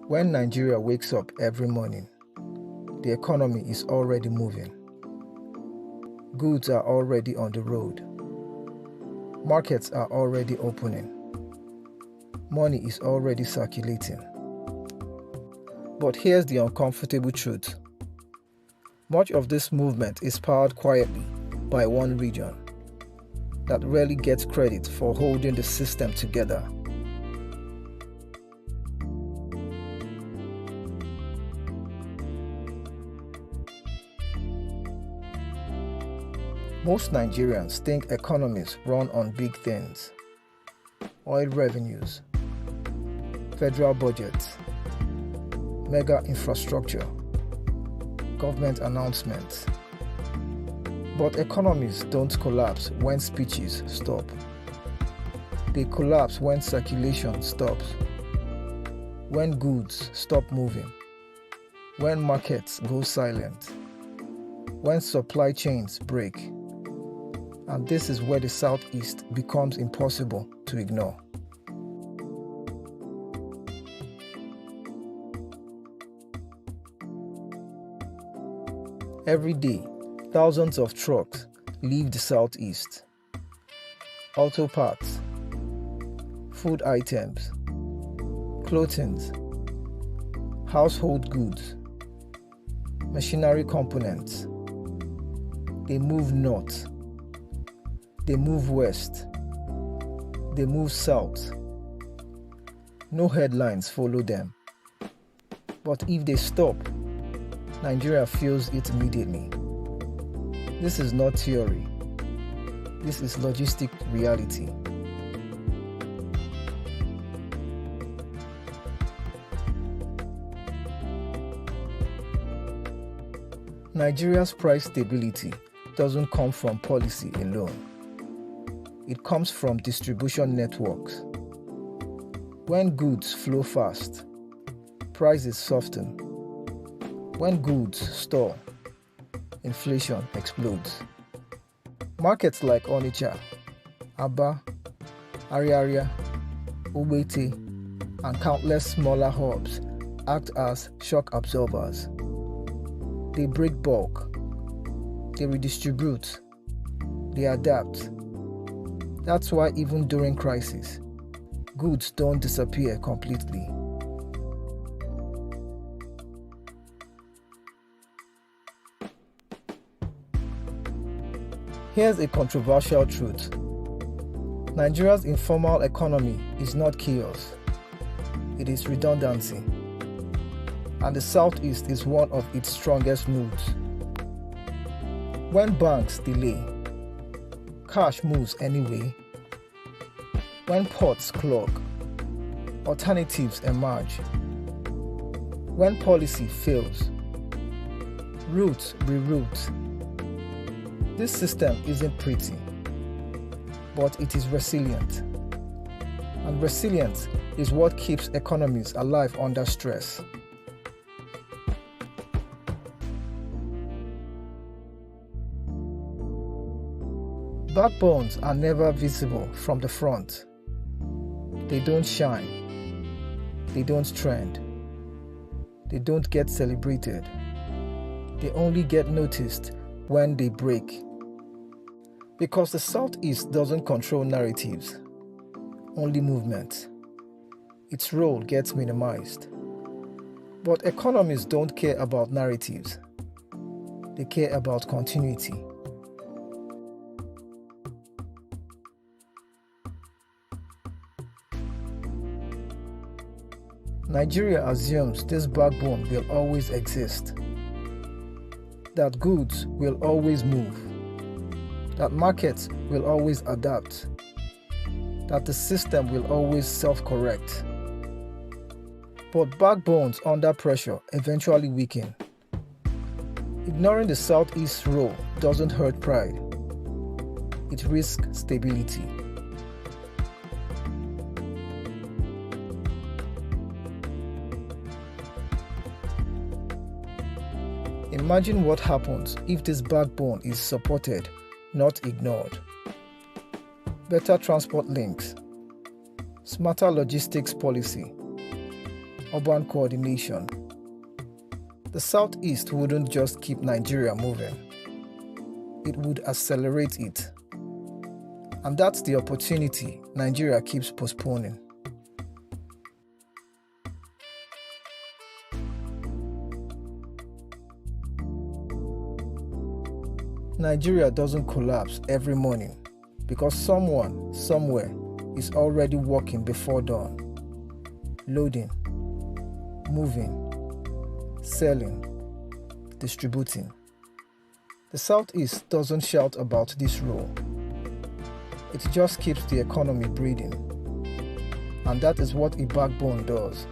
When Nigeria wakes up every morning, the economy is already moving. Goods are already on the road. Markets are already opening. Money is already circulating. But here's the uncomfortable truth. Much of this movement is powered quietly by one region that rarely gets credit for holding the system together. Most Nigerians think economies run on big things: oil revenues, federal budgets, mega infrastructure, government announcements. But economies don't collapse when speeches stop. They collapse when circulation stops, when goods stop moving, when markets go silent, when supply chains break. And this is where the Southeast becomes impossible to ignore. Every day, thousands of trucks leave the Southeast. Auto parts, food items, clothing, household goods, machinery components. They move north. They move west. They move south. No headlines follow them. But if they stop, Nigeria feels it immediately. This is not theory. This is logistic reality. Nigeria's price stability doesn't come from policy alone. It comes from distribution networks. When goods flow fast, prices soften. When goods stall, inflation explodes. Markets like Onitsha, Aba, Ariaria, Ogbete, and countless smaller hubs act as shock absorbers. They break bulk, they redistribute, they adapt. That's why even during crisis, goods don't disappear completely. Here's a controversial truth. Nigeria's informal economy is not chaos. It is redundancy. And the Southeast is one of its strongest moods. When banks delay, cash moves anyway. When ports clog, alternatives emerge. When policy fails, routes reroute. This system isn't pretty, but it is resilient. And resilience is what keeps economies alive under stress. Backbones are never visible from the front. They don't shine. They don't trend. They don't get celebrated. They only get noticed when they break. Because the Southeast doesn't control narratives, only movement. Its role gets minimized. But economies don't care about narratives. They care about continuity. Nigeria assumes this backbone will always exist, that goods will always move, that markets will always adapt, that the system will always self-correct. But backbones under pressure eventually weaken. Ignoring the Southeast's role doesn't hurt pride. It risks stability. Imagine what happens if this backbone is supported, not ignored. Better transport links, smarter logistics policy, urban coordination. The Southeast wouldn't just keep Nigeria moving, it would accelerate it. And that's the opportunity Nigeria keeps postponing. Nigeria doesn't collapse every morning because someone, somewhere, is already working before dawn. Loading, moving, selling, distributing. The Southeast doesn't shout about this role. It just keeps the economy breathing. And that is what a backbone does.